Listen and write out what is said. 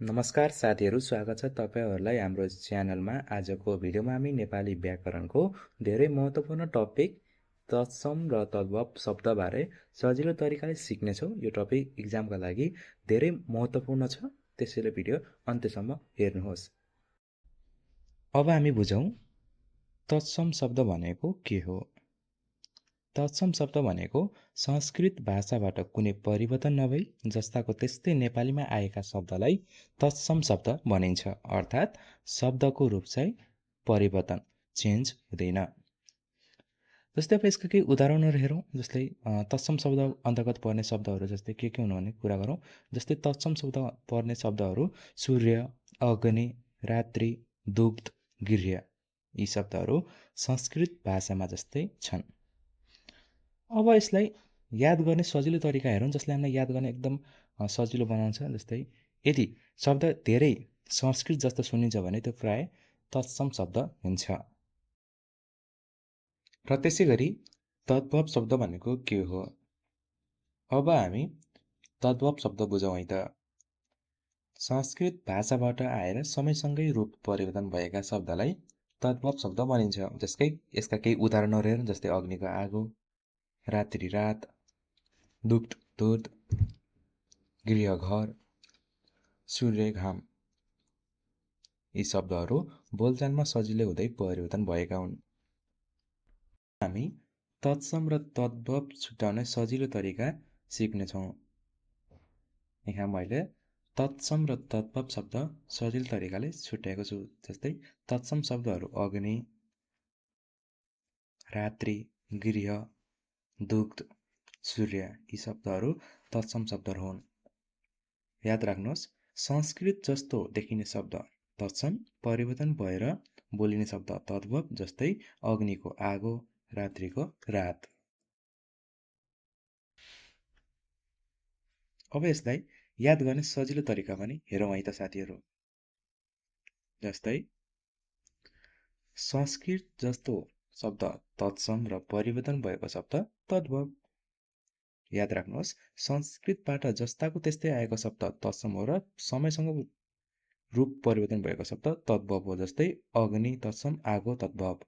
नमस्कार साथीहरू, स्वागत छ तपाईँहरूलाई हाम्रो च्यानलमा। आजको भिडियोमा हामी नेपाली व्याकरणको धेरै महत्त्वपूर्ण टपिक तत्सम र तद्भव शब्दबारे सजिलो तरिकाले सिक्नेछौँ। यो टपिक इक्जामका लागि धेरै महत्त्वपूर्ण छ, त्यसैले भिडियो अन्त्यसम्म हेर्नुहोस्। अब हामी बुझौँ तत्सम शब्द भनेको के हो। तत्सम शब्द भनेको संस्कृत भाषाबाट कुनै परिवर्तन नभई जस्ताको त्यस्तै नेपालीमा आएका शब्दलाई तत्सम शब्द भनिन्छ। अर्थात् शब्दको रूप चाहिँ परिवर्तन, चेन्ज हुँदैन। जस्तै अब यसका केही उदाहरणहरू हेरौँ। जस्तै तत्सम शब्द अन्तर्गत पर्ने शब्दहरू जस्तै के हुनु भन्ने कुरा गरौँ। जस्तै तत्सम शब्द पर्ने शब्दहरू सूर्य, अग्नि, रात्रि, दुग्ध, गृह। यी शब्दहरू संस्कृत भाषामा जस्तै छन्। अब यसलाई याद गर्ने सजिलो तरिका हेरौँ, जसले हामीलाई याद गर्ने एकदम सजिलो बनाउँछ। जस्तै यदि शब्द धेरै संस्कृत जस्तो सुनिन्छ भने त्यो प्राय तत्सम शब्द हुन्छ। र त्यसै गरी तद्भव शब्द भनेको के हो? अब हामी तद्भव शब्द बुझौँ है त। संस्कृत भाषाबाट आएर समयसँगै रूप परिवर्तन भएका शब्दलाई तद्भव शब्द भनिन्छ। यसका केही उदाहरणहरू हेरौँ। जस्तै अग्निको आगो, रात्रि रात, दुग्ध दुध, गृह घर, सूर्य घाम। यी शब्दहरू बोलचालमा सजिलै हुँदै परिवर्तन भएका हुन्। हामी तत्सम र तद्भव छुट्याउने सजिलो तरिका सिक्नेछौँ। यहाँ मैले तत्सम र तद्भव शब्द सजिलो तरिकाले छुट्याएको छु। जस्तै तत्सम शब्दहरू अग्नि, रात्रि, गृह, दुग्ध, सूर्य। यी शब्दहरू तत्सम शब्दहरू हुन्। याद राख्नुहोस्, संस्कृत जस्तो देखिने शब्द तत्सम, परिवर्तन भएर बोलिने शब्द तद्भव। जस्तै अग्निको आगो, रात्रिको रात। अब यसलाई याद गर्ने सजिलो तरिका पनि हेरौँ है त साथीहरू। जस्तै संस्कृत जस्तो शब्द तत्सम र परिवर्तन भएको शब्द तद्भव। याद राख्नुहोस्, संस्कृतबाट जस्ताको त्यस्तै आएको शब्द तत्सम हो र समयसँग रूप परिवर्तन भएको शब्द तद्भव हो। जस्तै अग्नि तत्सम, आगो तद्भव।